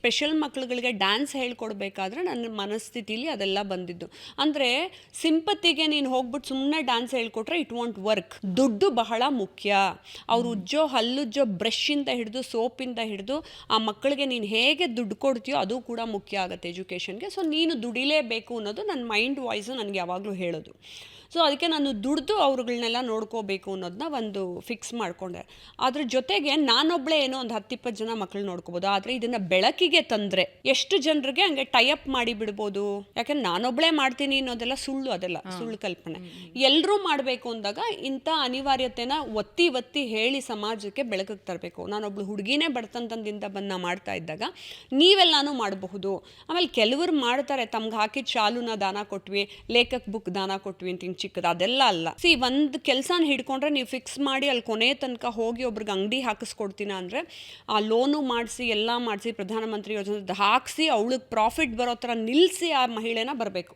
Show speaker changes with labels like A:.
A: Special ಮಕ್ಳುಗಳಿಗೆ dance ಹೇಳ್ಕೊಡ್ಬೇಕಾದ್ರೆ ನನ್ನ ಮನಸ್ಥಿತಿಲಿ ಅದೆಲ್ಲ ಬಂದಿದ್ದು. ಅಂದರೆ ಸಿಂಪತ್ತಿಗೆ ನೀನು ಹೋಗ್ಬಿಟ್ಟು ಸುಮ್ಮನೆ ಡ್ಯಾನ್ಸ್ ಹೇಳ್ಕೊಟ್ರೆ ಇಟ್ ವಾಂಟ್ ವರ್ಕ್. ದುಡ್ಡು ಬಹಳ ಮುಖ್ಯ. ಅವ್ರು ಉಜ್ಜೋ ಹಲ್ಲುಜ್ಜೋ ಬ್ರಷಿಂದ ಹಿಡಿದು ಸೋಪಿಂದ ಹಿಡಿದು ಆ ಮಕ್ಕಳಿಗೆ ನೀನು ಹೇಗೆ ದುಡ್ಡು ಕೊಡ್ತೀಯೋ ಅದು ಕೂಡ ಮುಖ್ಯ ಆಗುತ್ತೆ ಎಜುಕೇಷನ್ಗೆ. ಸೊ ನೀನು ದುಡಿಲೇಬೇಕು ಅನ್ನೋದು ನನ್ನ ಮೈಂಡ್ ವಾಯ್ಸು ನನಗೆ ಯಾವಾಗಲೂ ಹೇಳೋದು. ಸೊ ಅದಕ್ಕೆ ನಾನು ದುಡ್ದು ಅವ್ರುಗಳನ್ನೆಲ್ಲ ನೋಡ್ಕೋಬೇಕು ಅನ್ನೋದನ್ನ ಒಂದು ಫಿಕ್ಸ್ ಮಾಡಿಕೊಂಡೆ. ಅದ್ರ ಜೊತೆಗೆ ನಾನೊಬ್ಬಳೇ ಏನೋ ಒಂದು 10-20 ಜನ ಮಕ್ಕಳು ನೋಡ್ಕೋಬೋದು. ಆದರೆ ಇದನ್ನು ಬೆಳಕಿಗೆ ತಂದರೆ ಎಷ್ಟು ಜನರಿಗೆ ಹಂಗೆ ಟೈಅಪ್ ಮಾಡಿ ಬಿಡ್ಬೋದು. ಯಾಕಂದ್ರೆ ನಾನೊಬ್ಬಳೇ ಮಾಡ್ತೀನಿ ಅನ್ನೋದೆಲ್ಲ ಸುಳ್ಳು, ಅದೆಲ್ಲ ಸುಳ್ಳು ಕಲ್ಪನೆ. ಎಲ್ಲರೂ ಮಾಡಬೇಕು ಅಂದಾಗ ಇಂಥ ಅನಿವಾರ್ಯತೆನ ಒತ್ತಿ ಹೇಳಿ ಸಮಾಜಕ್ಕೆ ಬೆಳಕಿಗೆ ತರಬೇಕು. ನಾನೊಬ್ಳು ಹುಡುಗಿನೇ ಬಡತನದಿಂದ ಬಂದು ಮಾಡ್ತಾ ಇದ್ದಾಗ ನೀವೆಲ್ಲಾನು ಮಾಡಬಹುದು. ಆಮೇಲೆ ಕೆಲವರು ಮಾಡ್ತಾರೆ, ತಮ್ಗೆ ಹಾಕಿದ ಶಾಲುನ ದಾನ ಕೊಟ್ವಿ, ಲೇಖಕ್ ಬುಕ್ ದಾನ ಕೊಟ್ವಿ ಅಂತ ಚಿಕ್ಕದು, ಅದೆಲ್ಲ ಅಲ್ಲ. ಒಂದು ಕೆಲಸನ ಹಿಡ್ಕೊಂಡ್ರೆ ನೀವು ಫಿಕ್ಸ್ ಮಾಡಿ ಅಲ್ಲಿ ಕೊನೆ ತನಕ ಹೋಗಿ ಒಬ್ರಿಗೆ ಅಂಗಡಿ ಹಾಕಿಸ್ಕೊಡ್ತೀನ ಅಂದರೆ ಆ ಲೋನು ಮಾಡಿಸಿ ಎಲ್ಲ ಮಾಡಿಸಿ ಪ್ರಧಾನಮಂತ್ರಿ ಯೋಜನೆ ಹಾಕಿಸಿ ಅವಳಿಗೆ ಪ್ರಾಫಿಟ್ ಬರೋ ಥರ ನಿಲ್ಲಿಸಿ ಆ ಮಹಿಳೆನ ಬರಬೇಕು.